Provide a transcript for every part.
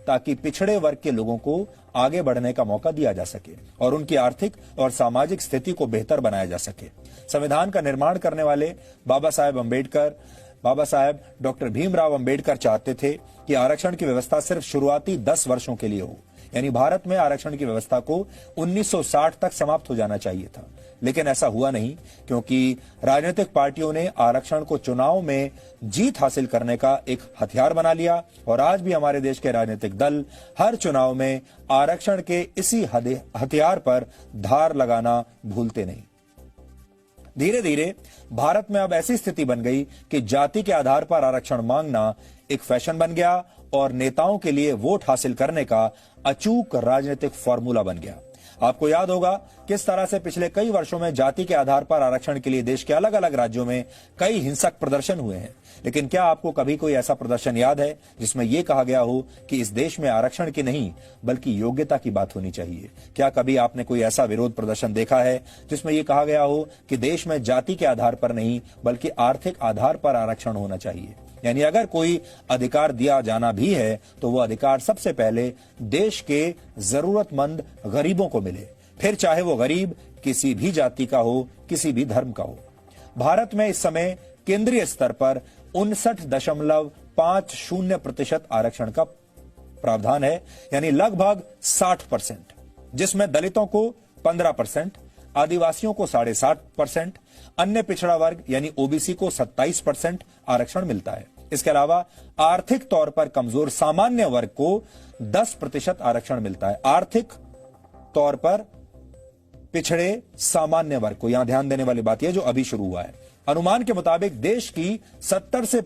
ताकि पिछड़े वर्ग के लोगों को आगे बढ़ने का मौका दिया जा सके और उनकी आर्थिक और सामाजिक स्थिति को बेहतर बनाया जा सके। संविधान का निर्माण करने वाले बाबा साहेब डॉक्टर भीमराव अंबेडकर चाहते थे कि आरक्षण की व्यवस्था सिर्फ शुरुआती 10 वर्षों के लिए हो, यानी भारत में आरक्षण की व्यवस्था को 1960 तक समाप्त हो जाना चाहिए था। लेकिन ऐसा हुआ नहीं, क्योंकि राजनीतिक पार्टियों ने आरक्षण को चुनाव में जीत हासिल करने का एक हथियार बना लिया और आज भी हमारे देश के राजनीतिक दल हर चुनाव में आरक्षण के इसी हथियार पर धार लगाना भूलते नहीं। धीरे धीरे भारत में अब ऐसी स्थिति बन गई कि जाति के आधार पर आरक्षण मांगना एक फैशन बन गया और नेताओं के लिए वोट हासिल करने का अचूक राजनीतिक फॉर्मूला बन गया। आपको याद होगा किस तरह से पिछले कई वर्षों में जाति के आधार पर आरक्षण के लिए देश के अलग अलग राज्यों में कई हिंसक प्रदर्शन हुए हैं। लेकिन क्या आपको कभी कोई ऐसा प्रदर्शन याद है जिसमें यह कहा गया हो कि इस देश में आरक्षण की नहीं बल्कि योग्यता की बात होनी चाहिए? क्या कभी आपने कोई ऐसा विरोध प्रदर्शन देखा है जिसमें यह कहा गया हो कि देश में जाति के आधार पर नहीं बल्कि आर्थिक आधार पर आरक्षण होना चाहिए? यानी अगर कोई अधिकार दिया जाना भी है तो वो अधिकार सबसे पहले देश के जरूरतमंद गरीबों को मिले, फिर चाहे वो गरीब किसी भी जाति का हो, किसी भी धर्म का हो। भारत में इस समय केंद्रीय स्तर पर 59.50% आरक्षण का प्रावधान है, यानी लगभग 60%, जिसमें दलितों को 15%, आदिवासियों को 7.5%, अन्य पिछड़ा वर्ग यानी ओबीसी को 27% आरक्षण मिलता है। इसके अलावा आर्थिक तौर पर कमजोर सामान्य वर्ग को 10% आरक्षण मिलता है। आर्थिक तौर पर पिछड़े सामान्य वर्ग को, यहां ध्यान देने वाली बात यह जो अभी शुरू हुआ है। अनुमान के मुताबिक देश की 70 से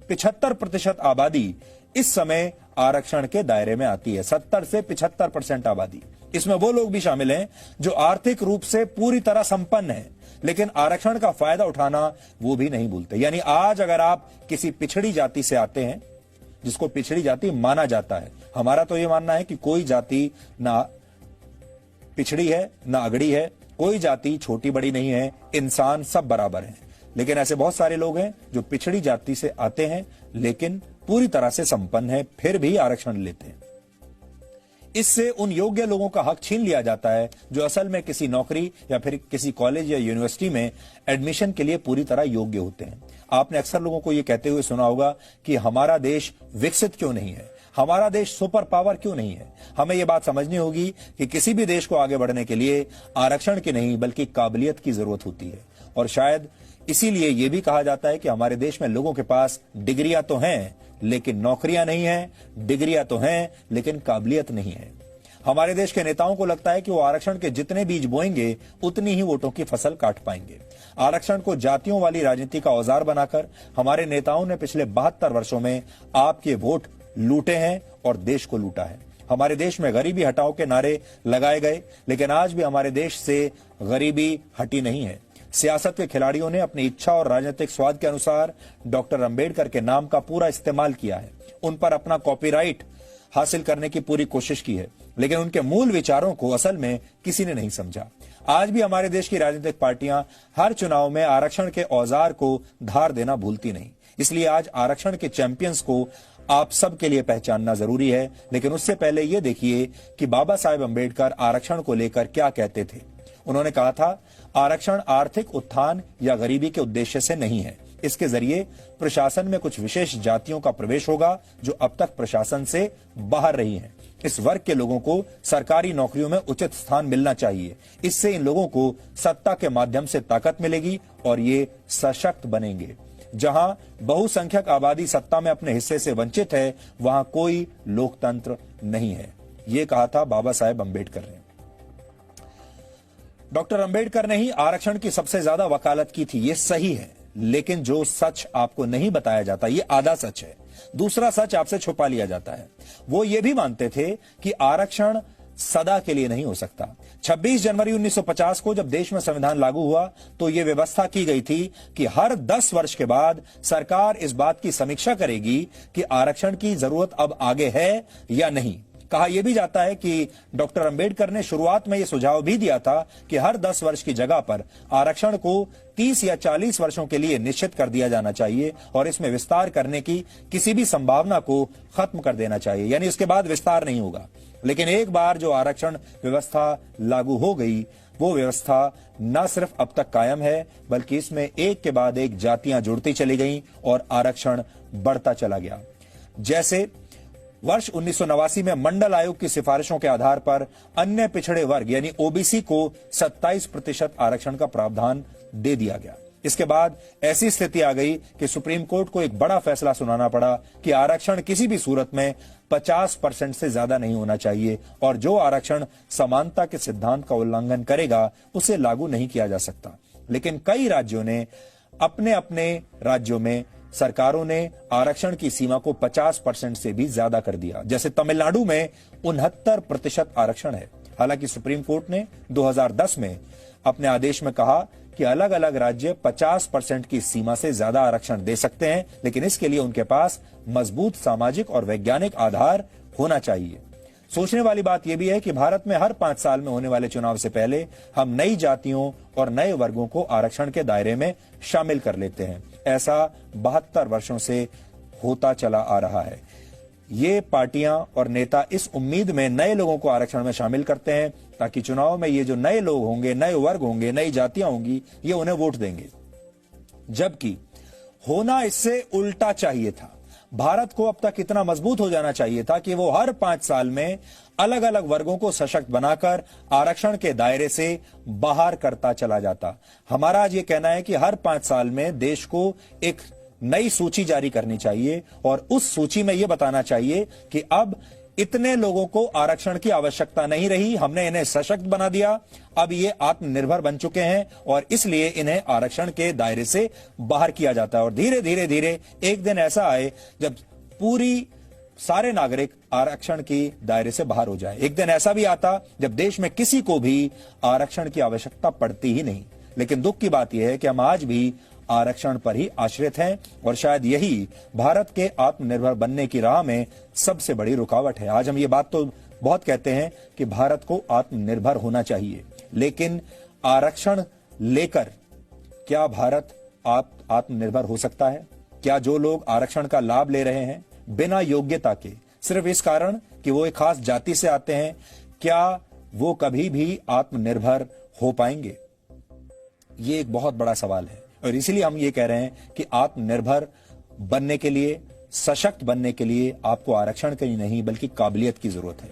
75% आबादी इस समय आरक्षण के दायरे में आती है। 70 से 75% आबादी, इसमें वो लोग भी शामिल हैं जो आर्थिक रूप से पूरी तरह संपन्न हैं, लेकिन आरक्षण का फायदा उठाना वो भी नहीं भूलते। यानी आज अगर आप किसी पिछड़ी जाति से आते हैं, जिसको पिछड़ी जाति माना जाता है, हमारा तो ये मानना है कि कोई जाति ना पिछड़ी है ना अगड़ी है, कोई जाति छोटी बड़ी नहीं है, इंसान सब बराबर हैं। लेकिन ऐसे बहुत सारे लोग हैं जो पिछड़ी जाति से आते हैं लेकिन पूरी तरह से संपन्न है, फिर भी आरक्षण लेते हैं। इससे उन योग्य लोगों का हक छीन लिया जाता है जो असल में किसी नौकरी या फिर किसी कॉलेज या यूनिवर्सिटी में एडमिशन के लिए पूरी तरह योग्य होते हैं। आपने अक्सर लोगों को यह कहते हुए सुना होगा कि हमारा देश विकसित क्यों नहीं है, हमारा देश सुपर पावर क्यों नहीं है। हमें यह बात समझनी होगी कि किसी भी देश को आगे बढ़ने के लिए आरक्षण की नहीं बल्कि काबिलियत की जरूरत होती है। और शायद इसीलिए यह भी कहा जाता है कि हमारे देश में लोगों के पास डिग्रियां तो हैं लेकिन नौकरियां नहीं है, डिग्रियां तो हैं लेकिन काबिलियत नहीं है। हमारे देश के नेताओं को लगता है कि वो आरक्षण के जितने बीज बोएंगे उतनी ही वोटों की फसल काट पाएंगे। आरक्षण को जातियों वाली राजनीति का औजार बनाकर हमारे नेताओं ने पिछले 72 वर्षों में आपके वोट लूटे हैं और देश को लूटा है। हमारे देश में गरीबी हटाओ के नारे लगाए गए, लेकिन आज भी हमारे देश से गरीबी हटी नहीं है। सियासत के खिलाड़ियों ने अपनी इच्छा और राजनीतिक स्वाद के अनुसार डॉक्टर अंबेडकर के नाम का पूरा इस्तेमाल किया है, उन पर अपना कॉपीराइट हासिल करने की पूरी कोशिश की है, लेकिन उनके मूल विचारों को असल में किसी ने नहीं समझा। आज भी हमारे देश की राजनीतिक पार्टियां हर चुनाव में आरक्षण के औजार को धार देना भूलती नहीं। इसलिए आज आरक्षण के चैंपियंस को आप सबके लिए पहचानना जरूरी है, लेकिन उससे पहले यह देखिए कि बाबा साहेब अंबेडकर आरक्षण को लेकर क्या कहते थे। उन्होंने कहा था, आरक्षण आर्थिक उत्थान या गरीबी के उद्देश्य से नहीं है। इसके जरिए प्रशासन में कुछ विशेष जातियों का प्रवेश होगा जो अब तक प्रशासन से बाहर रही हैं। इस वर्ग के लोगों को सरकारी नौकरियों में उचित स्थान मिलना चाहिए। इससे इन लोगों को सत्ता के माध्यम से ताकत मिलेगी और ये सशक्त बनेंगे। जहां बहुसंख्यक आबादी सत्ता में अपने हिस्से से वंचित है, वहां कोई लोकतंत्र नहीं है। ये कहा था बाबा साहेब अंबेडकर ने। डॉक्टर अंबेडकर ने ही आरक्षण की सबसे ज्यादा वकालत की थी, ये सही है, लेकिन जो सच आपको नहीं बताया जाता ये आधा सच है। दूसरा सच आपसे छुपा लिया जाता है। वो ये भी मानते थे कि आरक्षण सदा के लिए नहीं हो सकता। 26 जनवरी 1950 को जब देश में संविधान लागू हुआ तो यह व्यवस्था की गई थी कि हर 10 वर्ष के बाद सरकार इस बात की समीक्षा करेगी कि आरक्षण की जरूरत अब आगे है या नहीं। कहा यह भी जाता है कि डॉक्टर अंबेडकर ने शुरुआत में यह सुझाव भी दिया था कि हर 10 वर्ष की जगह पर आरक्षण को 30 या 40 वर्षों के लिए निश्चित कर दिया जाना चाहिए और इसमें विस्तार करने की किसी भी संभावना को खत्म कर देना चाहिए, यानी उसके बाद विस्तार नहीं होगा। लेकिन एक बार जो आरक्षण व्यवस्था लागू हो गई, वो व्यवस्था न सिर्फ अब तक कायम है बल्कि इसमें एक के बाद एक जातियां जुड़ती चली गईं और आरक्षण बढ़ता चला गया। जैसे वर्ष 1989 में मंडल आयोग की सिफारिशों के आधार पर अन्य पिछड़े वर्ग यानी ओबीसी को 27% आरक्षण का प्रावधान दे दिया गया। इसके बाद ऐसी स्थिति आ गई कि सुप्रीम कोर्ट को एक बड़ा फैसला सुनाना पड़ा कि आरक्षण किसी भी सूरत में 50% से ज्यादा नहीं होना चाहिए और जो आरक्षण समानता के सिद्धांत का उल्लंघन करेगा उसे लागू नहीं किया जा सकता। लेकिन कई राज्यों ने अपने अपने राज्यों में सरकारों ने आरक्षण की सीमा को 50% से भी ज्यादा कर दिया। जैसे तमिलनाडु में 69% आरक्षण है। हालांकि सुप्रीम कोर्ट ने 2010 में अपने आदेश में कहा कि अलग अलग राज्य 50% की सीमा से ज्यादा आरक्षण दे सकते हैं, लेकिन इसके लिए उनके पास मजबूत सामाजिक और वैज्ञानिक आधार होना चाहिए। सोचने वाली बात यह भी है कि भारत में हर 5 साल में होने वाले चुनाव से पहले हम नई जातियों और नए वर्गों को आरक्षण के दायरे में शामिल कर लेते हैं। ऐसा 72 वर्षों से होता चला आ रहा है। ये पार्टियां और नेता इस उम्मीद में नए लोगों को आरक्षण में शामिल करते हैं ताकि चुनाव में ये जो नए लोग होंगे, नए वर्ग होंगे, नई जातियां होंगी, ये उन्हें वोट देंगे। जबकि होना इससे उल्टा चाहिए था। भारत को अब तक इतना मजबूत हो जाना चाहिए था कि वो हर 5 साल में अलग अलग वर्गों को सशक्त बनाकर आरक्षण के दायरे से बाहर करता चला जाता। हमारा आज ये कहना है कि हर 5 साल में देश को एक नई सूची जारी करनी चाहिए और उस सूची में यह बताना चाहिए कि अब इतने लोगों को आरक्षण की आवश्यकता नहीं रही, हमने इन्हें सशक्त बना दिया, अब ये आत्मनिर्भर बन चुके हैं और इसलिए इन्हें आरक्षण के दायरे से बाहर किया जाता है। और धीरे धीरे धीरे एक दिन ऐसा आए जब पूरी सारे नागरिक आरक्षण की दायरे से बाहर हो जाए। एक दिन ऐसा भी आता जब देश में किसी को भी आरक्षण की आवश्यकता पड़ती ही नहीं। लेकिन दुख की बात यह है कि हम आज भी आरक्षण पर ही आश्रित हैं और शायद यही भारत के आत्मनिर्भर बनने की राह में सबसे बड़ी रुकावट है। आज हम ये बात तो बहुत कहते हैं कि भारत को आत्मनिर्भर होना चाहिए, लेकिन आरक्षण लेकर क्या भारत आत्मनिर्भर हो सकता है? क्या जो लोग आरक्षण का लाभ ले रहे हैं बिना योग्यता के, सिर्फ इस कारण कि वो एक खास जाति से आते हैं, क्या वो कभी भी आत्मनिर्भर हो पाएंगे? ये एक बहुत बड़ा सवाल है और इसीलिए हम ये कह रहे हैं कि आत्मनिर्भर बनने के लिए, सशक्त बनने के लिए आपको आरक्षण की नहीं बल्कि काबिलियत की जरूरत है।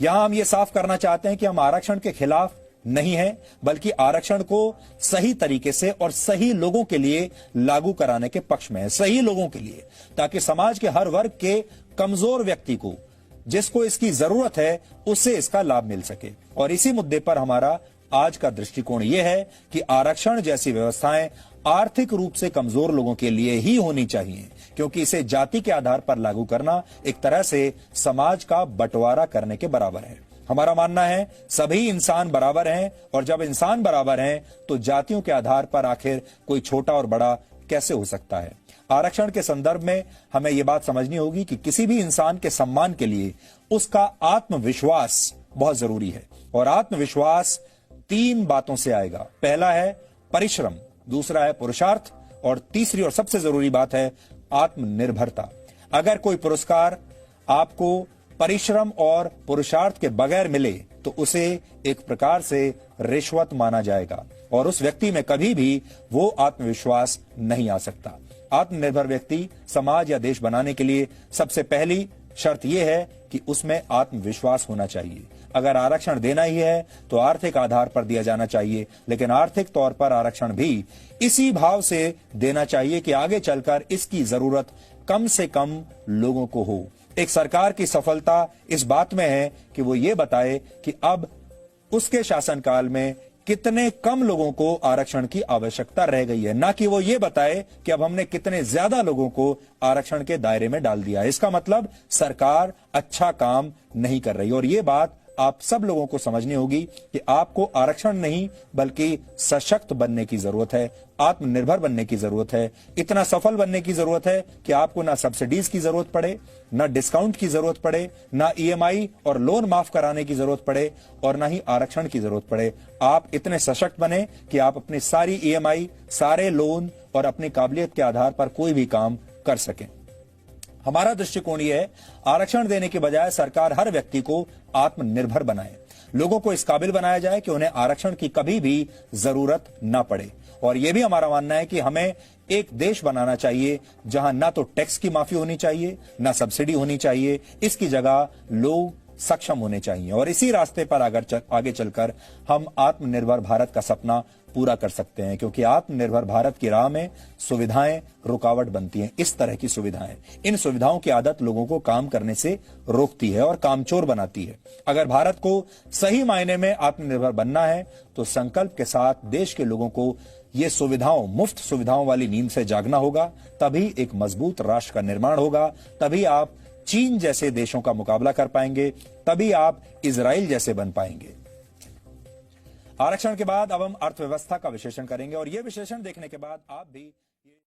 यहां हम ये साफ करना चाहते हैं कि हम आरक्षण के खिलाफ नहीं है, बल्कि आरक्षण को सही तरीके से और सही लोगों के लिए लागू कराने के पक्ष में है। सही लोगों के लिए, ताकि समाज के हर वर्ग के कमजोर व्यक्ति को, जिसको इसकी जरूरत है, उससे इसका लाभ मिल सके। और इसी मुद्दे पर हमारा आज का दृष्टिकोण यह है कि आरक्षण जैसी व्यवस्थाएं आर्थिक रूप से कमजोर लोगों के लिए ही होनी चाहिए, क्योंकि इसे जाति के आधार पर लागू करना एक तरह से समाज का बंटवारा करने के बराबर है। हमारा मानना है सभी इंसान बराबर हैं और जब इंसान बराबर हैं तो जातियों के आधार पर आखिर कोई छोटा और बड़ा कैसे हो सकता है। आरक्षण के संदर्भ में हमें यह बात समझनी होगी कि किसी भी इंसान के सम्मान के लिए उसका आत्मविश्वास बहुत जरूरी है और आत्मविश्वास 3 बातों से आएगा। पहला है परिश्रम, दूसरा है पुरुषार्थ और तीसरी और सबसे जरूरी बात है आत्मनिर्भरता। अगर कोई पुरस्कार आपको परिश्रम और पुरुषार्थ के बगैर मिले तो उसे एक प्रकार से रिश्वत माना जाएगा और उस व्यक्ति में कभी भी वो आत्मविश्वास नहीं आ सकता। आत्मनिर्भर व्यक्ति समाज या देश बनाने के लिए सबसे पहली शर्त यह है कि उसमें आत्मविश्वास होना चाहिए। अगर आरक्षण देना ही है तो आर्थिक आधार पर दिया जाना चाहिए, लेकिन आर्थिक तौर पर आरक्षण भी इसी भाव से देना चाहिए कि आगे चलकर इसकी जरूरत कम से कम लोगों को हो। एक सरकार की सफलता इस बात में है कि वो ये बताए कि अब उसके शासनकाल में कितने कम लोगों को आरक्षण की आवश्यकता रह गई है, ना कि वो ये बताए कि अब हमने कितने ज्यादा लोगों को आरक्षण के दायरे में डाल दिया। इसका मतलब सरकार अच्छा काम नहीं कर रही और ये बात आप सब लोगों को समझनी होगी कि आपको आरक्षण नहीं बल्कि सशक्त बनने की जरूरत है, आत्मनिर्भर बनने की जरूरत है, इतना सफल बनने की जरूरत है कि आपको ना सब्सिडीज की जरूरत पड़े, ना डिस्काउंट की जरूरत पड़े, ना ईएमआई और लोन माफ कराने की जरूरत पड़े और ना ही आरक्षण की जरूरत पड़े। आप इतने सशक्त बने कि आप अपनी सारी ईएमआई, सारे लोन और अपनी काबिलियत के आधार पर कोई भी काम कर सकें। हमारा दृष्टिकोण यह है, आरक्षण देने के बजाय सरकार हर व्यक्ति को आत्मनिर्भर बनाए, लोगों को इस काबिल बनाया जाए कि उन्हें आरक्षण की कभी भी जरूरत ना पड़े। और यह भी हमारा मानना है कि हमें एक देश बनाना चाहिए जहां ना तो टैक्स की माफी होनी चाहिए, ना सब्सिडी होनी चाहिए, इसकी जगह लोग सक्षम होने चाहिए। और इसी रास्ते पर आगे चलकर हम आत्मनिर्भर भारत का सपना पूरा कर सकते हैं, क्योंकि आत्मनिर्भर भारत की राह में सुविधाएं रुकावट बनती हैं। इस तरह की सुविधाएं, इन सुविधाओं की आदत लोगों को काम करने से रोकती है और कामचोर बनाती है। अगर भारत को सही मायने में आत्मनिर्भर बनना है तो संकल्प के साथ देश के लोगों को ये सुविधाओं, मुफ्त सुविधाओं वाली नींद से जागना होगा। तभी एक मजबूत राष्ट्र का निर्माण होगा, तभी आप चीन जैसे देशों का मुकाबला कर पाएंगे, तभी आप इजराइल जैसे बन पाएंगे। आरक्षण के बाद अब हम अर्थव्यवस्था का विश्लेषण करेंगे और यह विश्लेषण देखने के बाद आप भी